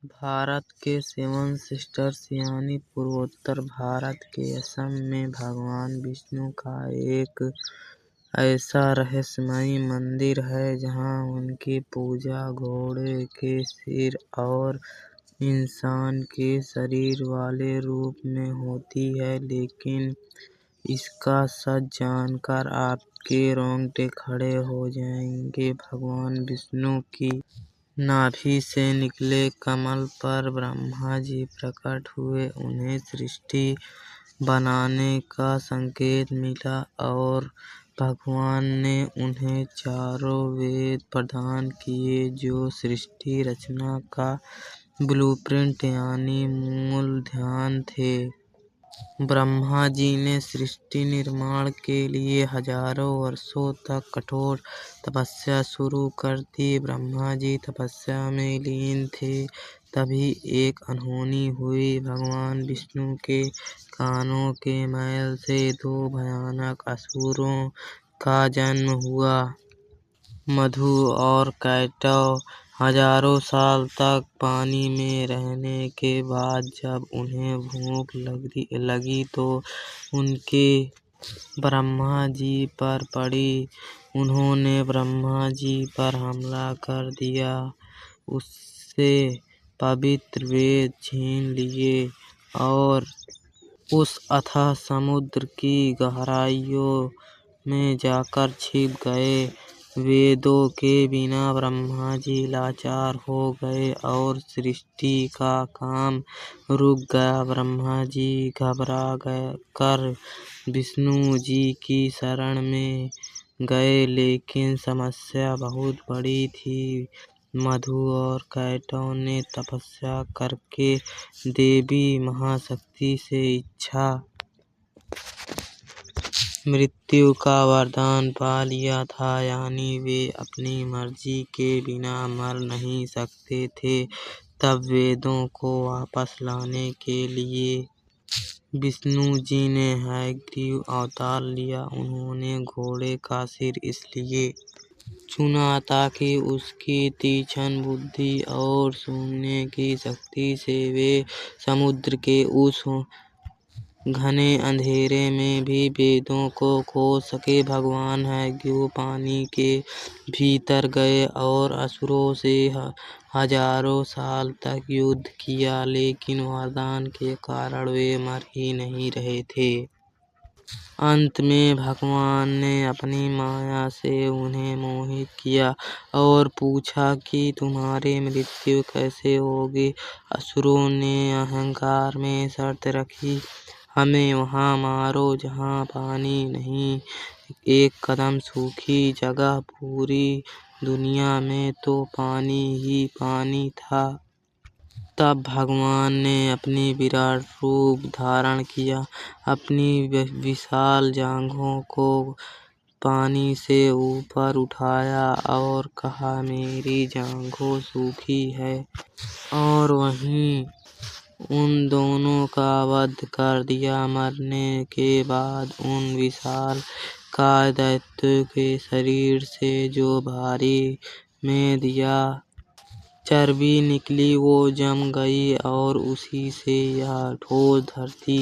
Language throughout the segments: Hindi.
भारत के सेवन सिस्टर्स यानी पूर्वोत्तर भारत के असम में भगवान विष्णु का एक ऐसा रहस्यमयी मंदिर है जहाँ उनकी पूजा घोड़े के सिर और इंसान के शरीर वाले रूप में होती है। लेकिन इसका सच जानकर आपके रोंगटे खड़े हो जाएंगे। भगवान विष्णु की नाभि से निकले कमल पर ब्रह्मा जी प्रकट हुए। उन्हें सृष्टि बनाने का संकेत मिला और भगवान ने उन्हें चारों वेद प्रदान किए जो सृष्टि रचना का ब्लूप्रिंट यानी मूल ध्यान थे। ब्रह्मा जी ने सृष्टि निर्माण के लिए हजारों वर्षों तक कठोर तपस्या शुरू कर दी। ब्रह्मा जी तपस्या में लीन थे, तभी एक अनहोनी हुई। भगवान विष्णु के कानों के मैल से दो भयानक असुरों का जन्म हुआ, मधु और कैटव। हजारों साल तक पानी में रहने के बाद जब उन्हें भूख लगी तो उनके ब्रह्मा जी पर पड़ी। उन्होंने ब्रह्मा जी पर हमला कर दिया, उससे पवित्र वेद छीन लिए और उस अथाह समुद्र की गहराइयों में जाकर छिप गए। वेदों के बिना ब्रह्मा जी लाचार हो गए और सृष्टि का काम रुक गया। ब्रह्मा जी घबरा कर विष्णु जी की शरण में गए, लेकिन समस्या बहुत बड़ी थी। मधु और कैटव ने तपस्या करके देवी महाशक्ति से इच्छा मृत्यु का वरदान पा लिया था, यानी वे अपनी मर्जी के बिना मर नहीं सकते थे। तब वेदों को वापस लाने के लिए विष्णु जी ने हयग्रीव अवतार लिया। उन्होंने घोड़े का सिर इसलिए चुना ताकि उसकी तीक्ष्ण बुद्धि और सूंघने की शक्ति से वे समुद्र के उस घने अंधेरे में भी वेदों को खोज सके। भगवान हयग्रीव पानी के भीतर गए और असुरों से हजारों साल तक युद्ध किया, लेकिन वरदान के कारण वे मर ही नहीं रहे थे। अंत में भगवान ने अपनी माया से उन्हें मोहित किया और पूछा कि तुम्हारी मृत्यु कैसे होगी। असुरों ने अहंकार में शर्त रखी, हमें वहाँ मारो जहाँ पानी नहीं। एक कदम सूखी जगह, पूरी दुनिया में तो पानी ही पानी था। तब भगवान ने अपनी विराट रूप धारण किया, अपनी विशाल जांघों को पानी से ऊपर उठाया और कहा, मेरी जांघें सूखी हैं। और वहीं उन दोनों का वध कर दिया। मरने के बाद उन विशालकाय दैत्यों के शरीर से जो भारी में दिया चर्बी निकली वो जम गई और उसी से यह ठोस धरती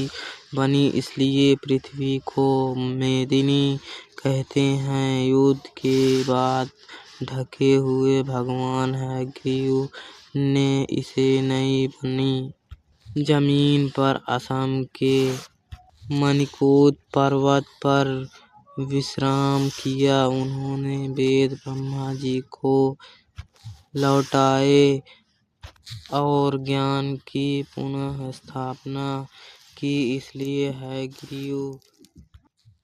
बनी। इसलिए पृथ्वी को मेदिनी कहते हैं। युद्ध के बाद ढके हुए भगवान हयग्रीव ने इसे नई बनी जमीन पर असम के मणिकूट पर्वत पर विश्राम किया। उन्होंने वेद ब्रह्मा जी को लौटाए और ज्ञान की पुनः स्थापना की। इसलिए हयग्रीव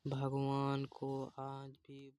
भगवान को आज भी